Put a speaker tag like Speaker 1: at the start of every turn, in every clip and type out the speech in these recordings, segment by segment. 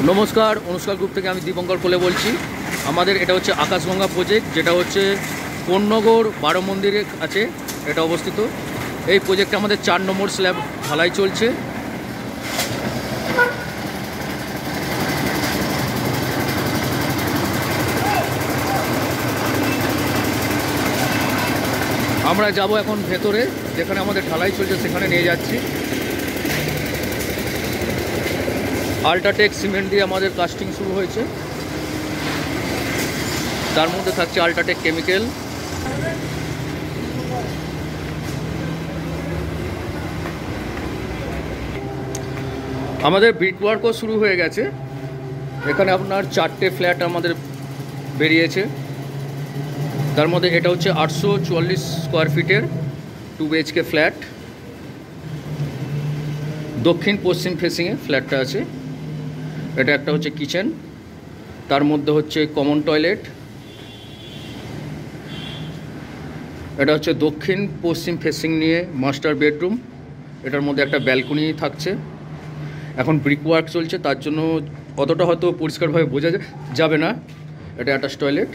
Speaker 1: নমস্কার, অনুষ্কার গ্রুপ থেকে আমি দীপঙ্কর কোলে বলছি। আমাদের এটা হচ্ছে আকাশগঙ্গা প্রজেক্ট, যেটা হচ্ছে কোন্নগর বারো মন্দিরের কাছে এটা অবস্থিত। এই প্রজেক্টে আমাদের 4 নম্বর স্ল্যাব ঢালাই চলছে। আমরা যাব এখন ভেতরে, যেখানে আমাদের ঢালাই চলছে সেখানে নিয়ে যাচ্ছি। আল্ট্রাটেক সিমেন্ট দিয়ে আমাদের কাস্টিং শুরু হয়েছে, তার মধ্যে থাকছে আল্ট্রাটেক কেমিক্যাল। আমাদের ব্রিক ওয়ার্কও শুরু হয়ে গেছে। এখানে আপনার 4টে ফ্ল্যাট আমাদের বেরিয়েছে, তার মধ্যে এটা হচ্ছে 844 স্কোয়ার ফিটের 2 BHK ফ্ল্যাট। দক্ষিণ পশ্চিম ফেসিংয়ে ফ্ল্যাটটা আছে। এটা একটা হচ্ছে কিচেন, তার মধ্যে হচ্ছে কমন টয়লেট। এটা হচ্ছে দক্ষিণ পশ্চিম ফেসিং নিয়ে মাস্টার বেডরুম। এটার মধ্যে একটা ব্যালকনি থাকছে। এখন ব্রিক ওয়ার্ক চলছে, তার জন্য অতটা হয়তো পরিষ্কারভাবে বোঝা যাবে না। এটা অ্যাটাচ টয়লেট।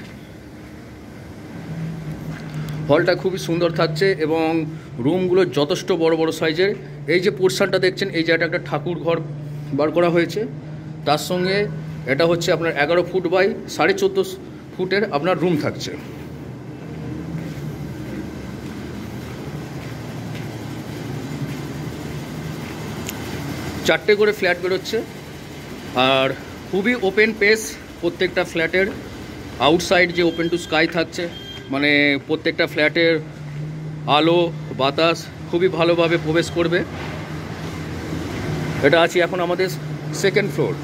Speaker 1: হলটা খুবই সুন্দর থাকছে এবং রুমগুলো যথেষ্ট বড় বড় সাইজের। এই যে পোর্শনটা দেখছেন, এই জায়গাটা একটা ঠাকুর ঘর বার করা হয়েছে। তার সঙ্গে এটা হচ্ছে আপনার 11 ফুট বাই 14.5 ফুটের আপনার রুম থাকছে। চারটে করে ফ্ল্যাট বেরোচ্ছে আর খুবই ওপেন পেস। প্রত্যেকটা ফ্ল্যাটের আউটসাইড যে ওপেন টু স্কাই থাকছে, মানে প্রত্যেকটা ফ্ল্যাটের আলো বাতাস খুবই ভালোভাবে প্রবেশ করবে। এটা আছে এখন আমাদের 2nd ফ্লোর।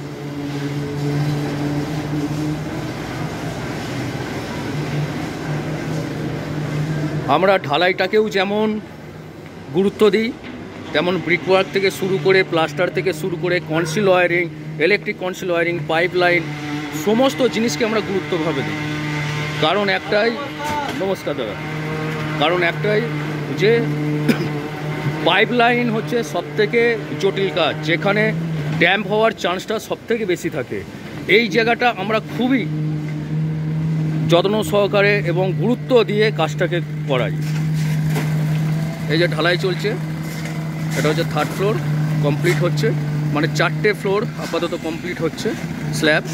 Speaker 1: আমরা ঢালাইটাকেও যেমন গুরুত্ব দিই, তেমন ব্রিক ওয়ার্ক থেকে শুরু করে প্লাস্টার থেকে শুরু করে conceal wiring, electric conceal wiring, pipe line, সমস্ত জিনিসকে আমরা গুরুত্বভাবে দিই। কারণ একটাই, নমস্কার দাদা, কারণ একটাই যে পাইপ লাইন হচ্ছে সবথেকে জটিল কাজ, যেখানে ড্যাম্প হওয়ার চান্সটা সবথেকে বেশি থাকে। এই জায়গাটা আমরা খুবই যত্ন সহকারে এবং গুরুত্ব দিয়ে কাজটাকে করাই। এই যে ঢালাই চলছে, এটা হচ্ছে 3rd ফ্লোর কমপ্লিট হচ্ছে, মানে 4টে ফ্লোর আপাতত কমপ্লিট হচ্ছে স্ল্যাব।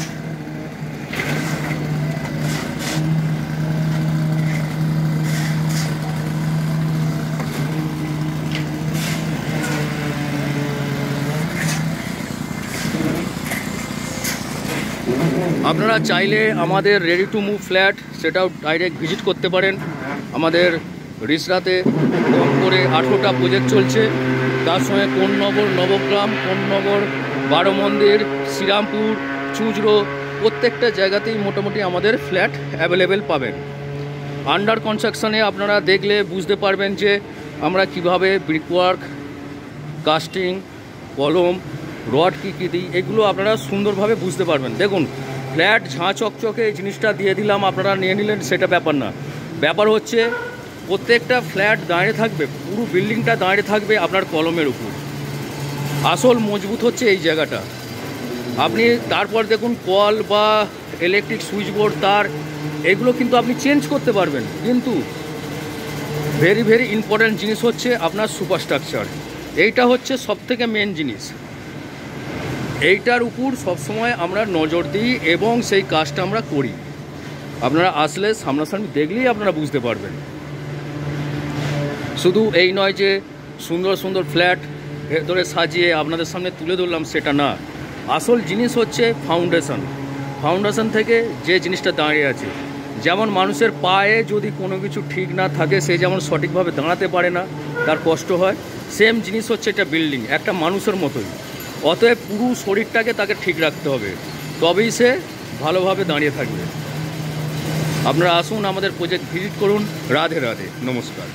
Speaker 1: আপনারা চাইলে আমাদের রেডি টু মুভ ফ্ল্যাট সেটাও ডাইরেক্ট ভিজিট করতে পারেন। আমাদের রিসরাতে কম করে 18টা প্রজেক্ট চলছে। তার সঙ্গে কোন্নগর, নবগ্রাম, কোন্নগর, বারো মন্দির, শ্রীরামপুর, চুঁচড়ো, প্রত্যেকটা জায়গাতেই মোটামুটি আমাদের ফ্ল্যাট অ্যাভেলেবেল পাবেন। আন্ডার কনস্ট্রাকশানে আপনারা দেখলে বুঝতে পারবেন যে আমরা কিভাবে ব্রিক ওয়ার্ক, কাস্টিং, কলম, রড কী দিই, এগুলো আপনারা সুন্দরভাবে বুঝতে পারবেন। দেখুন, ফ্ল্যাট ঝাঁ চকচকে এই জিনিসটা দিয়ে দিলাম, আপনারা নিয়ে নিলেন, সেটা ব্যাপার না। ব্যাপার হচ্ছে প্রত্যেকটা ফ্ল্যাট দাঁড়িয়ে থাকবে, পুরো বিল্ডিংটা দাঁড়িয়ে থাকবে আপনার কলমের উপর। আসল মজবুত হচ্ছে এই জায়গাটা। আপনি তারপর দেখুন কল বা ইলেকট্রিক সুইচবোর্ড, তার, এগুলো কিন্তু আপনি চেঞ্জ করতে পারবেন, কিন্তু ভেরি ভেরি ইম্পর্ট্যান্ট জিনিস হচ্ছে আপনার সুপারস্ট্রাকচার। এইটা হচ্ছে সবথেকে মেন জিনিস। এইটার উপর সবসময় আমরা নজর দিই এবং সেই কাজটা আমরা করি। আপনারা আসলে সামনাসামনি দেখলেই আপনারা বুঝতে পারবেন। শুধু এই নয় যে সুন্দর সুন্দর ফ্ল্যাট ভেতরে সাজিয়ে আপনাদের সামনে তুলে ধরলাম, সেটা না। আসল জিনিস হচ্ছে ফাউন্ডেশন। ফাউন্ডেশন থেকে যে জিনিসটা দাঁড়িয়ে আছে, যেমন মানুষের পায়ে যদি কোনো কিছু ঠিক না থাকে, সে যেমন সঠিকভাবে দাঁড়াতে পারে না, তার কষ্ট হয়, সেম জিনিস হচ্ছে এটা বিল্ডিং, একটা মানুষের মতোই। অতএব পুরো শরীরটাকে তাকে ঠিক রাখতে হবে, তবেই সে ভালোভাবে দাঁড়িয়ে থাকবে। আপনারা আসুন, আমাদের প্রজেক্ট ভিজিট করুন। রাধে রাধে, নমস্কার।